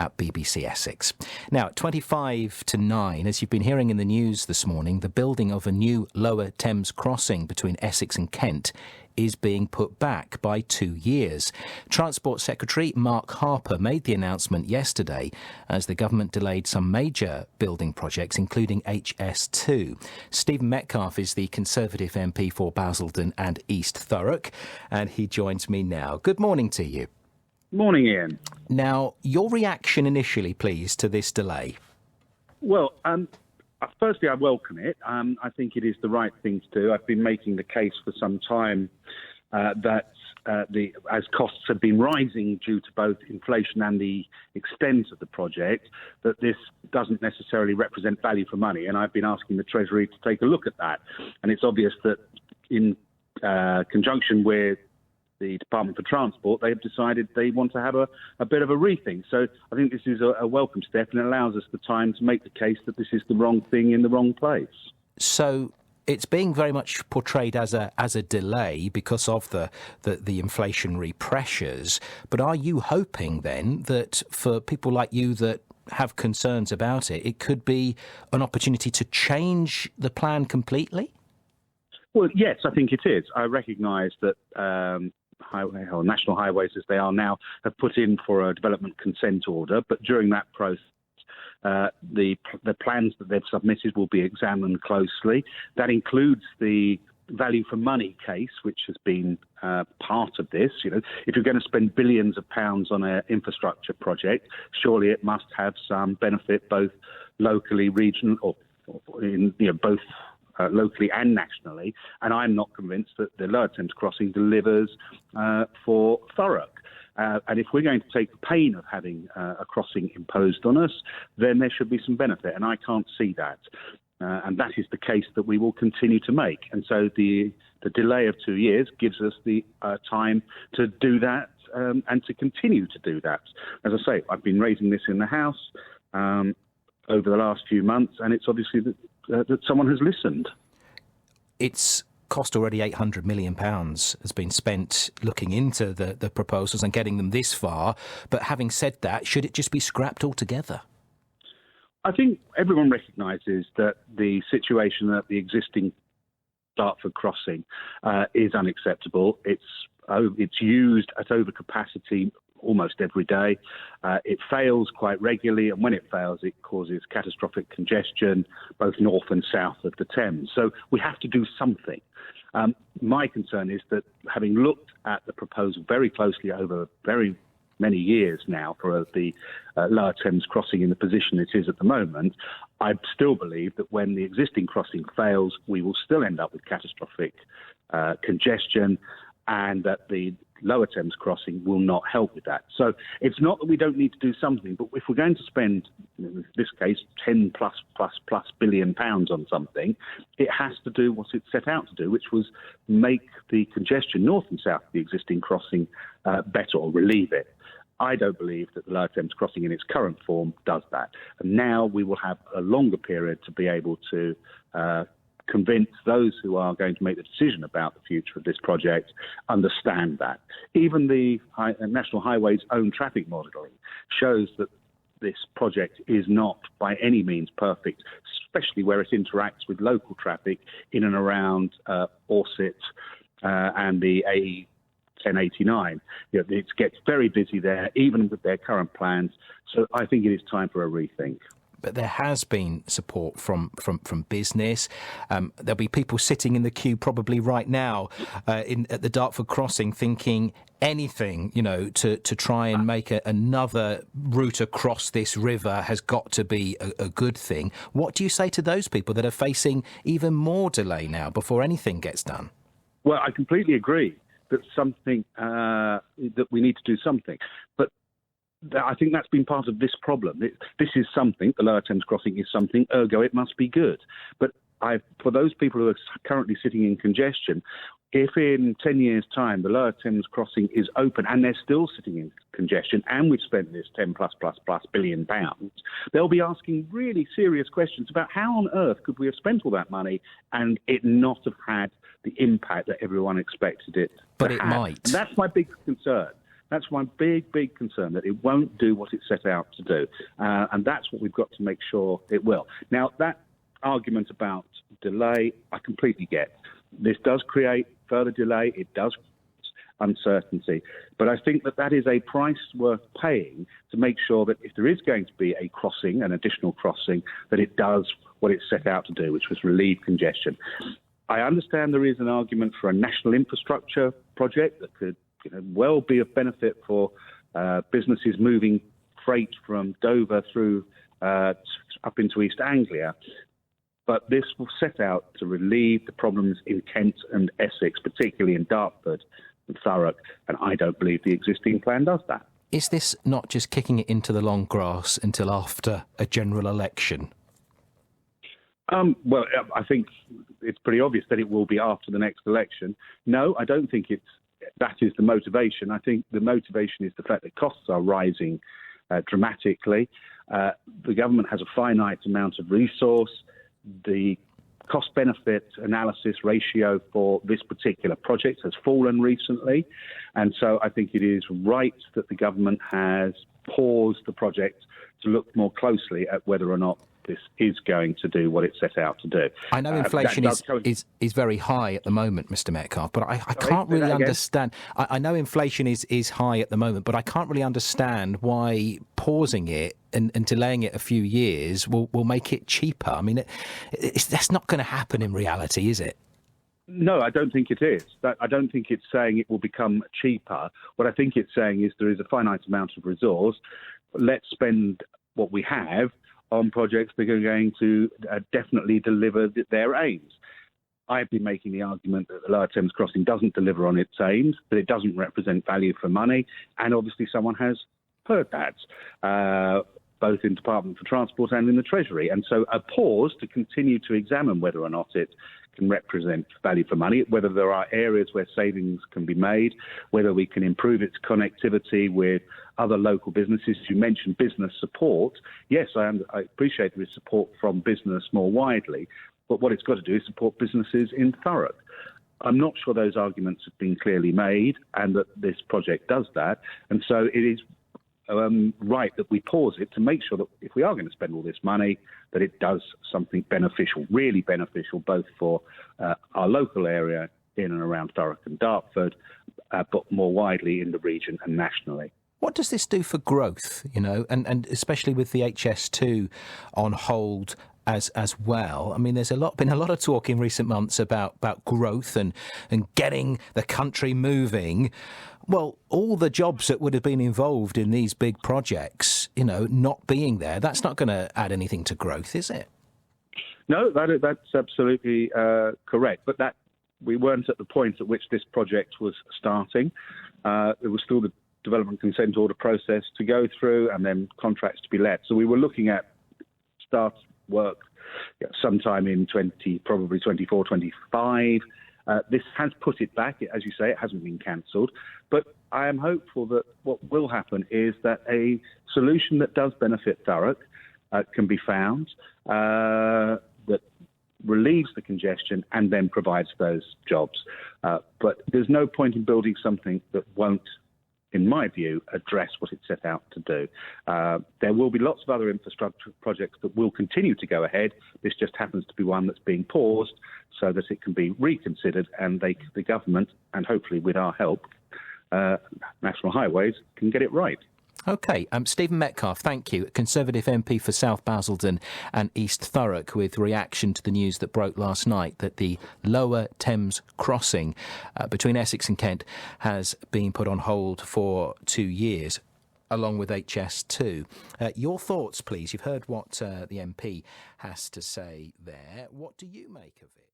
at BBC Essex. Now, at 25 to 9, as you've been hearing in the news this morning, the building of a new Lower Thames Crossing between Essex and Kent is being put back by 2 years. Transport Secretary Mark Harper made the announcement yesterday as the government delayed some major building projects, including HS2. Stephen Metcalfe is the Conservative MP for Basildon and East Thurrock, and he joins me now. Good morning to you. Morning, Ian. Now, your reaction initially, please, to this delay. Well, firstly, I welcome it. I think it is the right thing to do. I've been making the case for some time that as costs have been rising due to both inflation and the extent of the project, that this doesn't necessarily represent value for money. And I've been asking the Treasury to take a look at that. And it's obvious that in conjunction with the Department for Transport, they've decided they want to have a bit of a rethink. So I think this is a welcome step, and it allows us the time to make the case that this is the wrong thing in the wrong place. So it's being very much portrayed as a delay because of the inflationary pressures. But are you hoping then that for people like you that have concerns about it, it could be an opportunity to change the plan completely? Well, yes, I think it is. I recognise that National Highways, as they are now, have put in for a development consent order, but during that process, the plans that they've submitted will be examined closely. That includes the value for money case, which has been part of this. You know, if you're going to spend billions of pounds on an infrastructure project, surely it must have some benefit, both locally, regional, or in both. Locally and nationally, and I'm not convinced that the Lower Thames Crossing delivers for Thurrock. And if we're going to take the pain of having a crossing imposed on us, then there should be some benefit, and I can't see that. And that is the case that we will continue to make. And so the delay of 2 years gives us the time to do that and to continue to do that. As I say, I've been raising this in the House over the last few months, and it's obviously that someone has listened. It's cost already £800 million has been spent looking into the proposals and getting them this far. But having said that, should it just be scrapped altogether? I think everyone recognises that the situation at the existing Dartford crossing is unacceptable. It's used at overcapacity almost every day. It fails quite regularly, and when it fails, it causes catastrophic congestion, both north and south of the Thames. So we have to do something. My concern is that, having looked at the proposal very closely over very many years now for the Lower Thames Crossing in the position it is at the moment, I still believe that when the existing crossing fails, we will still end up with catastrophic congestion, and that the Lower Thames Crossing will not help with that. So it's not that we don't need to do something, but if we're going to spend, in this case, 10 plus billion pounds on something, it has to do what it set out to do, which was make the congestion north and south of the existing crossing better, or relieve it. I don't believe that the Lower Thames Crossing in its current form does that. And now we will have a longer period to be able to convince those who are going to make the decision about the future of this project understand that. Even the National Highways' own traffic modelling shows that this project is not by any means perfect, especially where it interacts with local traffic in and around Orsett and the A1089. It gets very busy there, even with their current plans. So I think it is time for a rethink. But there has been support from business. There'll be people sitting in the queue probably right now at the Dartford crossing thinking anything, to try and make another route across this river has got to be a good thing. What do you say to those people that are facing even more delay now before anything gets done? Well, I completely agree that that we need to do something. But I think that's been part of this problem. This is something, the Lower Thames Crossing is something, ergo it must be good. But for those people who are currently sitting in congestion, if in 10 years' time the Lower Thames Crossing is open and they're still sitting in congestion and we've spent this 10 plus billion pounds, they'll be asking really serious questions about how on earth could we have spent all that money and it not have had the impact that everyone expected it to have. But it might. And that's my big concern. That's my big concern, that it won't do what it set out to do. And that's what we've got to make sure it will. Now, that argument about delay, I completely get. This does create further delay. It does uncertainty. But I think that is a price worth paying to make sure that if there is going to be a crossing, an additional crossing, that it does what it set out to do, which was relieve congestion. I understand there is an argument for a national infrastructure project that could well be of benefit for businesses moving freight from Dover through up into East Anglia. But this will set out to relieve the problems in Kent and Essex, particularly in Dartford and Thurrock, and I don't believe the existing plan does that. Is this not just kicking it into the long grass until after a general election? Well, I think it's pretty obvious that it will be after the next election. No, I don't think that is the motivation. I think the motivation is the fact that costs are rising dramatically. The government has a finite amount of resource. The cost-benefit analysis ratio for this particular project has fallen recently. And so I think it is right that the government has paused the project to look more closely at whether or not this is going to do what it set out to do. I know inflation is very high at the moment, Mr. Metcalfe, but I can't really understand. I know inflation is high at the moment, but I can't really understand why pausing it and delaying it a few years will make it cheaper. I mean, that's not going to happen in reality, is it? No, I don't think it is. I don't think it's saying it will become cheaper. What I think it's saying is there is a finite amount of resource. Let's spend what we have on projects that are going to definitely deliver their aims. I've been making the argument that the Lower Thames Crossing doesn't deliver on its aims, that it doesn't represent value for money, and obviously someone has heard that, both in Department for Transport and in the Treasury. And so a pause to continue to examine whether or not it can represent value for money, whether there are areas where savings can be made, whether we can improve its connectivity with other local businesses. You mentioned business support. Yes, I appreciate there is support from business more widely, but what it's got to do is support businesses in Thurrock. I'm not sure those arguments have been clearly made and that this project does that. And so it is right that we pause it to make sure that if we are going to spend all this money, that it does something beneficial, really beneficial, both for our local area in and around Thurrock and Dartford, but more widely in the region and nationally. What does this do for growth, and especially with the HS2 on hold as well? I mean, there's been a lot of talk in recent months about growth and getting the country moving. Well, all the jobs that would have been involved in these big projects, not being there, that's not going to add anything to growth, is it? No, that's absolutely correct. But that we weren't at the point at which this project was starting. There was still the development consent order process to go through and then contracts to be let. So we were looking at start work sometime in probably 24, 25. This has put it back. As you say, it hasn't been cancelled. But I am hopeful that what will happen is that a solution that does benefit Thurrock can be found, that relieves the congestion and then provides those jobs. But there's no point in building something that won't, in my view, address what it set out to do. There will be lots of other infrastructure projects that will continue to go ahead. This just happens to be one that's being paused so that it can be reconsidered and the government, and hopefully with our help, National Highways, can get it right. OK. Stephen Metcalfe, thank you. Conservative MP for South Basildon and East Thurrock, with reaction to the news that broke last night that the Lower Thames Crossing between Essex and Kent has been put on hold for 2 years, along with HS2. Your thoughts, please. You've heard what the MP has to say there. What do you make of it?